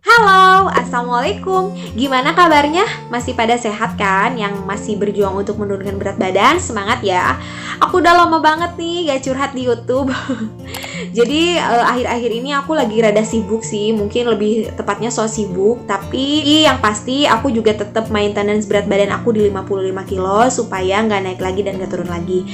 Halo, Assalamualaikum. Gimana kabarnya? Masih pada sehat kan? Yang masih berjuang untuk menurunkan berat badan? Semangat ya. Aku udah lama banget nih gak curhat di YouTube. Jadi akhir-akhir ini aku lagi rada sibuk sih. Mungkin lebih tepatnya so sibuk. Tapi yang pasti aku juga tetap maintenance berat badan aku di 55 kilo supaya nggak naik lagi dan nggak turun lagi.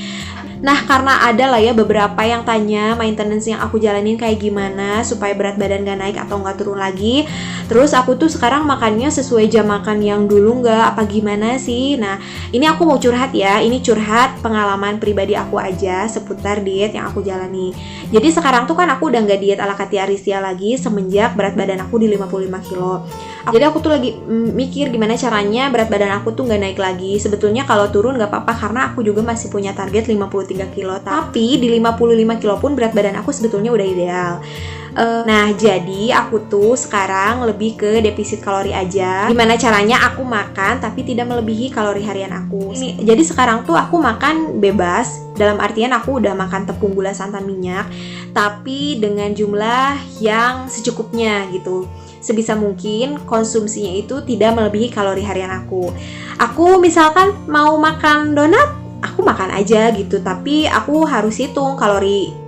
Nah, karena ada lah ya beberapa yang tanya maintenance yang aku jalanin kayak gimana supaya berat badan gak naik atau gak turun lagi. Terus aku tuh sekarang makannya sesuai jam makan yang dulu gak apa gimana sih. Nah, ini aku mau curhat ya. Ini curhat pengalaman pribadi aku aja seputar diet yang aku jalani. Jadi sekarang tuh kan aku udah gak diet ala Katia Aristia lagi semenjak berat badan aku di 55 kilo. Jadi aku tuh lagi mikir gimana caranya berat badan aku tuh gak naik lagi. Sebetulnya kalau turun gak apa-apa karena aku juga masih punya target 53 kilo. Tapi di 55 kilo pun berat badan aku sebetulnya udah ideal. Nah, jadi aku tuh sekarang lebih ke defisit kalori aja. Gimana caranya aku makan tapi tidak melebihi kalori harian aku. Jadi sekarang tuh aku makan bebas. Dalam artian aku udah makan tepung, gula, santan, minyak, tapi dengan jumlah yang secukupnya gitu. Sebisa mungkin konsumsinya itu tidak melebihi kalori harian aku. Aku misalkan mau makan donat, aku makan aja gitu, tapi aku harus hitung kalori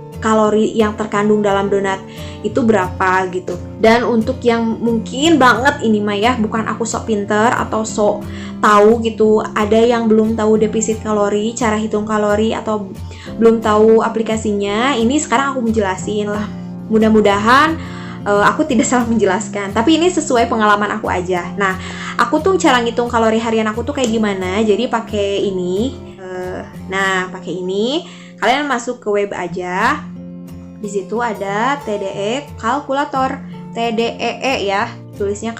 yang terkandung dalam donat itu berapa gitu. Dan untuk yang mungkin banget ini mah ya, bukan aku sok pinter atau sok tahu gitu, ada yang belum tahu defisit kalori, cara hitung kalori atau belum tahu aplikasinya, ini sekarang aku menjelasin lah. Mudah-mudahan aku tidak salah menjelaskan, tapi ini sesuai pengalaman aku aja. Nah, aku tuh cara ngitung kalori harian aku tuh kayak gimana? Jadi pakai ini. Pakai ini. Kalian masuk ke web aja. Di situ ada TDE kalkulator, TDEE ya, tulisnya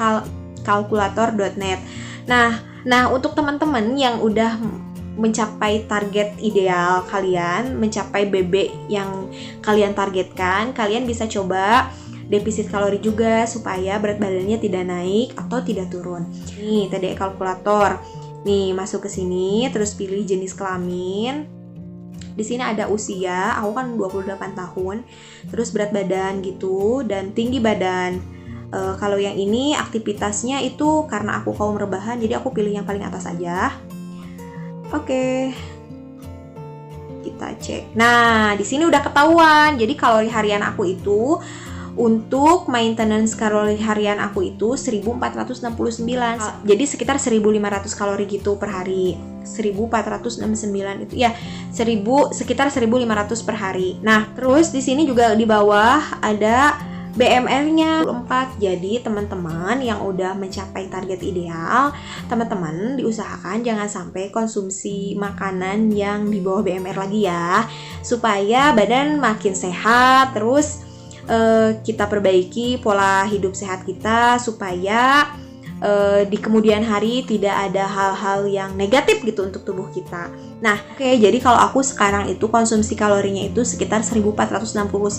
kalkulator.net. Nah, untuk teman-teman yang udah mencapai target ideal kalian, mencapai BB yang kalian targetkan, kalian bisa coba defisit kalori juga supaya berat badannya tidak naik atau tidak turun. Nih, TDE kalkulator. Nih, masuk ke sini, terus pilih jenis kelamin. Di sini ada usia, aku kan 28 tahun. Terus berat badan gitu dan tinggi badan. Kalau yang ini aktivitasnya itu karena aku kaum rebahan, jadi aku pilih yang paling atas aja. Oke. Kita cek. Nah, di sini udah ketahuan. Jadi kalori harian aku itu untuk maintenance kalori harian aku itu 1469. Jadi sekitar 1500 kalori gitu per hari. 1469 itu ya, sekitar 1500 per hari. Nah, terus di sini juga di bawah ada BMR-nya 4. Jadi teman-teman yang udah mencapai target ideal, teman-teman diusahakan jangan sampai konsumsi makanan yang di bawah BMR lagi ya, supaya badan makin sehat. Terus kita perbaiki pola hidup sehat kita supaya di kemudian hari tidak ada hal-hal yang negatif gitu untuk tubuh kita. Nah, jadi kalau aku sekarang itu konsumsi kalorinya itu sekitar 1469.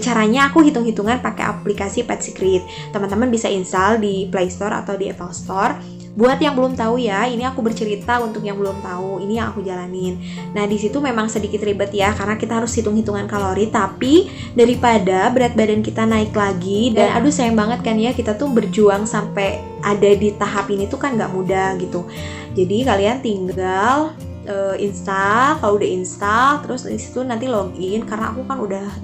Caranya aku hitung-hitungan pakai aplikasi Pet Secret. Teman-teman bisa install di Play Store atau di Apple Store. Buat yang belum tahu ya, ini aku bercerita untuk yang belum tahu, ini yang aku jalanin. Nah, di situ memang sedikit ribet ya, karena kita harus hitung-hitungan kalori, tapi daripada berat badan kita naik lagi, dan aduh sayang banget kan ya, kita tuh berjuang sampai ada di tahap ini tuh kan nggak mudah gitu. Jadi kalian tinggal install, kalau udah install, terus di situ nanti login, karena aku kan udah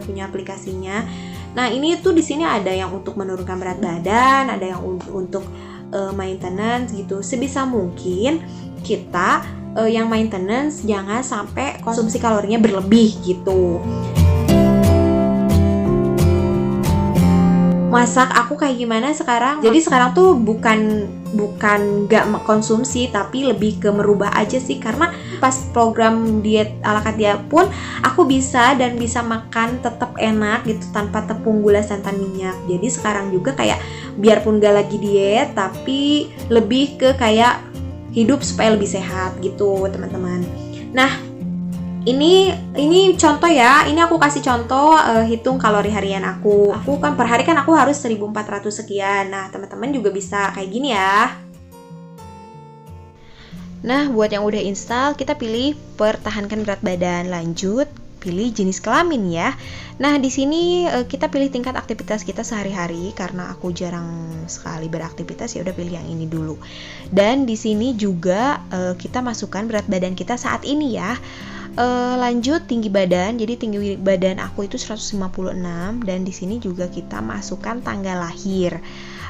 punya aplikasinya. Nah, ini tuh di sini ada yang untuk menurunkan berat badan, ada yang untuk maintenance gitu. Sebisa mungkin kita yang maintenance jangan sampai konsumsi kalorinya berlebih gitu. Masak aku kayak gimana sekarang? Jadi sekarang tuh bukan gak konsumsi, tapi lebih ke merubah aja sih, karena pas program diet ala Katia pun aku bisa makan tetap enak gitu tanpa tepung, gula, santan, minyak. Jadi sekarang juga kayak biarpun gak lagi diet, tapi lebih ke kayak hidup supaya lebih sehat gitu teman-teman. Nah, ini contoh ya, ini aku kasih contoh hitung kalori harian aku. Aku kan per hari kan aku harus 1400 sekian. Nah, teman-teman juga bisa kayak gini ya. Nah, buat yang udah install, kita pilih pertahankan berat badan, lanjut, pilih jenis kelamin ya. Nah, di sini kita pilih tingkat aktivitas kita sehari-hari, karena aku jarang sekali beraktivitas, ya udah pilih yang ini dulu. Dan di sini juga kita masukkan berat badan kita saat ini ya. Lanjut tinggi badan. Jadi tinggi badan aku itu 156, dan di sini juga kita masukkan tanggal lahir.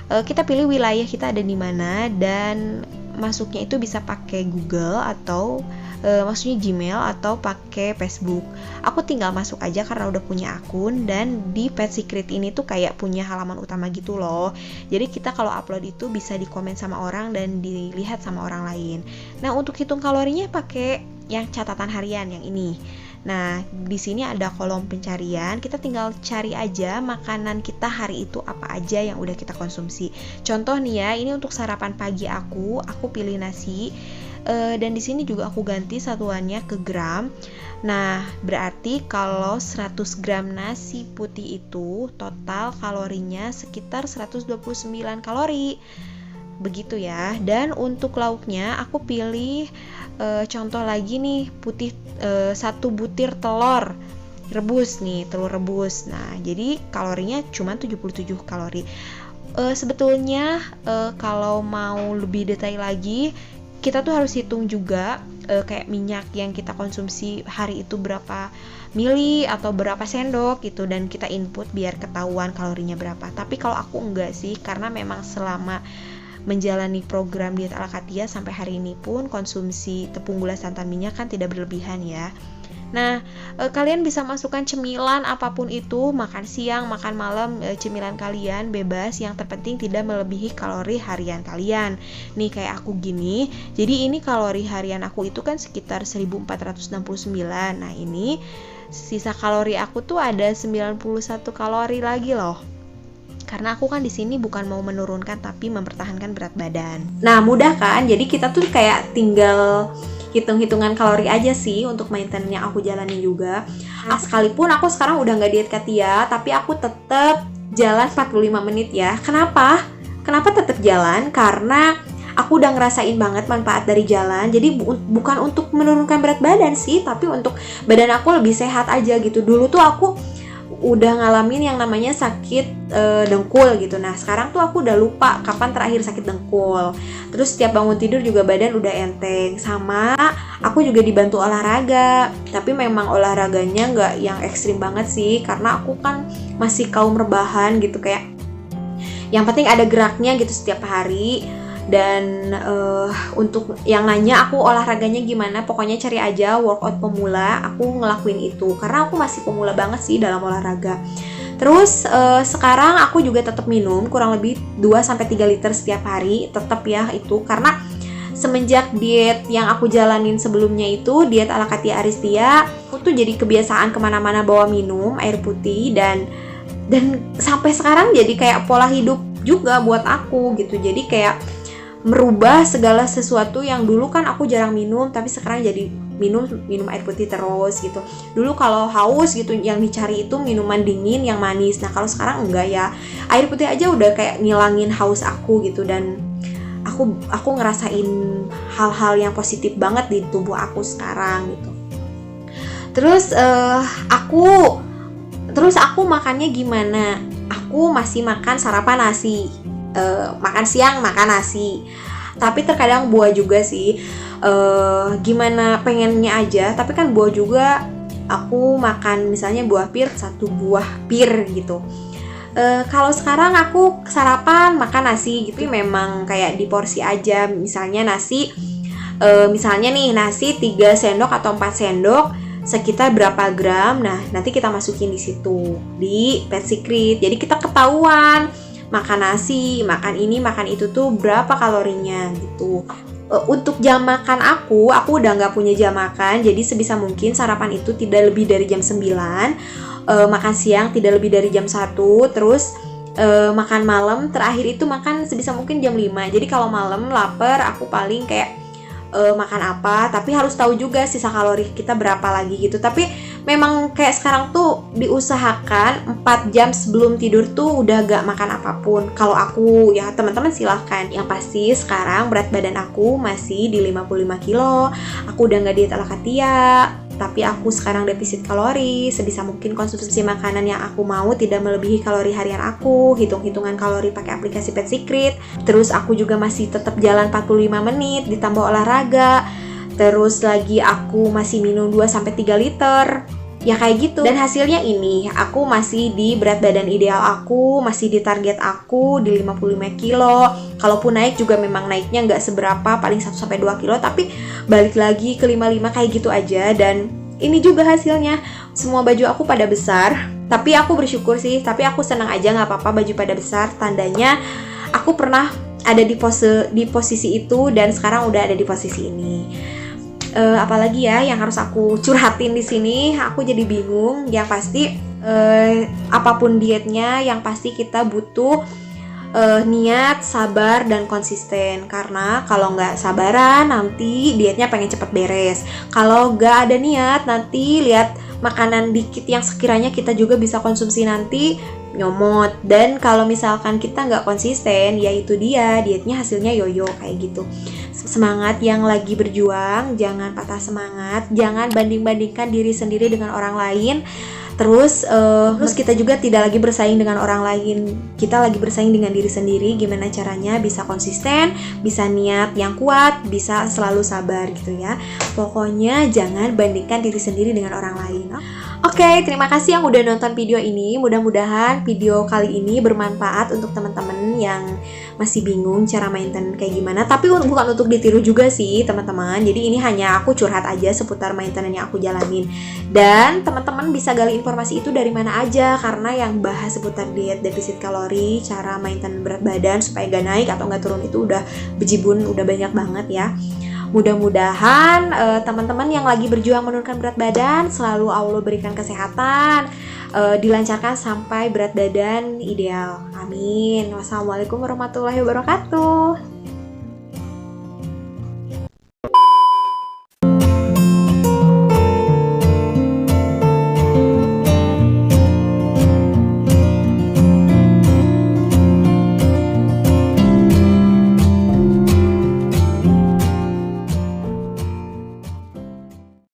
Kita pilih wilayah kita ada di mana, dan masuknya itu bisa pakai Google atau maksudnya Gmail atau pakai Facebook. Aku tinggal masuk aja karena udah punya akun, dan di Pet Secret ini tuh kayak punya halaman utama gitu loh. Jadi kita kalau upload itu bisa dikomen sama orang dan dilihat sama orang lain. Nah, untuk hitung kalorinya pakai yang catatan harian yang ini. Nah, di sini ada kolom pencarian. Kita tinggal cari aja makanan kita hari itu apa aja yang udah kita konsumsi. Contoh nih ya, ini untuk sarapan pagi aku pilih nasi. Dan di sini juga aku ganti satuannya ke gram. Nah, berarti kalau 100 gram nasi putih itu total kalorinya sekitar 129 kalori. Begitu ya. Dan untuk lauknya aku pilih contoh lagi nih, putih 1 butir telur rebus nih, telur rebus. Nah, jadi kalorinya cuma 77 kalori. Sebetulnya kalau mau lebih detail lagi, kita tuh harus hitung juga kayak minyak yang kita konsumsi hari itu berapa mili atau berapa sendok gitu, dan kita input biar ketahuan kalorinya berapa. Tapi kalau aku enggak sih, karena memang selama menjalani program diet ala Katia sampai hari ini pun konsumsi tepung gula santan minyak kan tidak berlebihan ya. Nah, kalian bisa masukkan cemilan apapun itu, makan siang, makan malam, cemilan kalian bebas, yang terpenting tidak melebihi kalori harian kalian. Nih kayak aku gini, jadi ini kalori harian aku itu kan sekitar 1469. Nah, ini sisa kalori aku tuh ada 91 kalori lagi loh. Karena aku kan di sini bukan mau menurunkan tapi mempertahankan berat badan. Nah, mudah kan? Jadi kita tuh kayak tinggal hitung-hitungan kalori aja sih untuk maintain yang aku jalani juga. Sekalipun aku sekarang udah nggak diet Katia, tapi aku tetap jalan 45 menit ya. Kenapa? Kenapa tetap jalan? Karena aku udah ngerasain banget manfaat dari jalan. Jadi bukan untuk menurunkan berat badan sih, tapi untuk badan aku lebih sehat aja gitu. Dulu tuh aku udah ngalamin yang namanya sakit dengkul gitu. Nah, sekarang tuh aku udah lupa kapan terakhir sakit dengkul. Terus setiap bangun tidur juga badan udah enteng. Sama aku juga dibantu olahraga, tapi memang olahraganya nggak yang ekstrim banget sih, karena aku kan masih kaum rebahan gitu, kayak yang penting ada geraknya gitu setiap hari. Dan untuk yang nanya aku olahraganya gimana, pokoknya cari aja workout pemula, aku ngelakuin itu karena aku masih pemula banget sih dalam olahraga. Terus sekarang aku juga tetap minum kurang lebih 2-3 liter setiap hari, tetap ya itu, karena semenjak diet yang aku jalanin sebelumnya itu, diet ala Katia Aristia, aku tuh jadi kebiasaan kemana-mana bawa minum air putih, dan sampai sekarang jadi kayak pola hidup juga buat aku gitu. Jadi kayak merubah segala sesuatu yang dulu kan aku jarang minum, tapi sekarang jadi minum air putih terus gitu. Dulu kalau haus gitu yang dicari itu minuman dingin yang manis. Nah, kalau sekarang enggak ya, air putih aja udah kayak ngilangin haus aku gitu. Dan aku ngerasain hal-hal yang positif banget di tubuh aku sekarang gitu. Terus aku makannya gimana? Aku masih makan sarapan nasi, makan siang makan nasi, tapi terkadang buah juga sih, gimana pengennya aja. Tapi kan buah juga aku makan, misalnya buah pir 1 buah pir gitu. Kalau sekarang aku sarapan makan nasi gitu, memang kayak di porsi aja. Misalnya nasi, misalnya nih nasi 3 sendok atau 4 sendok sekitar berapa gram. Nah, nanti kita masukin di situ di Pet Secret. Jadi kita ketahuan makan nasi, makan ini, makan itu tuh berapa kalorinya gitu. Untuk jam makan aku udah nggak punya jam makan, jadi sebisa mungkin sarapan itu tidak lebih dari jam 9, makan siang tidak lebih dari jam 1, terus makan malam terakhir itu makan sebisa mungkin jam 5. Jadi kalau malam lapar, aku paling kayak makan apa, tapi harus tahu juga sisa kalori kita berapa lagi gitu. Tapi memang kayak sekarang tuh diusahakan 4 jam sebelum tidur tuh udah gak makan apapun. Kalau aku ya, teman-teman silahkan. Yang pasti sekarang berat badan aku masih di 55 kilo. Aku udah gak diet ala Katia. tapi aku sekarang defisit kalori. Sebisa mungkin konsumsi makanan yang aku mau tidak melebihi kalori harian aku, hitung-hitungan kalori pakai aplikasi Pet Secret. Terus aku juga masih tetap jalan 45 menit ditambah olahraga. Terus lagi aku masih minum 2-3 liter. Ya kayak gitu. Dan hasilnya ini, aku masih di berat badan ideal aku, masih di target aku di 55 kilo. Kalaupun naik juga memang naiknya nggak seberapa, paling 1-2 kilo, tapi balik lagi ke 55 kayak gitu aja. Dan ini juga hasilnya, semua baju aku pada besar. Tapi aku bersyukur sih, tapi aku senang aja, nggak apa-apa baju pada besar. Tandanya aku pernah ada di posisi itu dan sekarang udah ada di posisi ini. Apalagi ya yang harus aku curhatin di sini, aku jadi bingung. Yang pasti apapun dietnya, yang pasti kita butuh niat, sabar, dan konsisten. Karena kalau nggak sabaran nanti dietnya pengen cepet beres. Kalau nggak ada niat, nanti lihat makanan dikit yang sekiranya kita juga bisa konsumsi nanti nyomot. Dan kalau misalkan kita nggak konsisten, ya itu dia, dietnya hasilnya yoyo kayak gitu. Semangat yang lagi berjuang, jangan patah semangat, jangan banding-bandingkan diri sendiri dengan orang lain. Terus kita juga tidak lagi bersaing dengan orang lain, kita lagi bersaing dengan diri sendiri. Gimana caranya bisa konsisten, bisa niat yang kuat, bisa selalu sabar gitu ya. Pokoknya jangan bandingkan diri sendiri dengan orang lain. Oke, terima kasih yang udah nonton video ini. Mudah-mudahan video kali ini bermanfaat untuk teman-teman yang masih bingung cara maintain kayak gimana. Tapi bukan untuk ditiru juga sih teman-teman. Jadi ini hanya aku curhat aja seputar maintenance yang aku jalanin. Dan teman-teman bisa gali informasi itu dari mana aja, karena yang bahas seputar diet, defisit kalori, cara maintain berat badan supaya gak naik atau gak turun itu udah bejibun, udah banyak banget ya. Mudah-mudahan teman-teman yang lagi berjuang menurunkan berat badan selalu Allah berikan kesehatan, dilancarkan sampai berat badan ideal. Amin. Wassalamualaikum warahmatullahi wabarakatuh.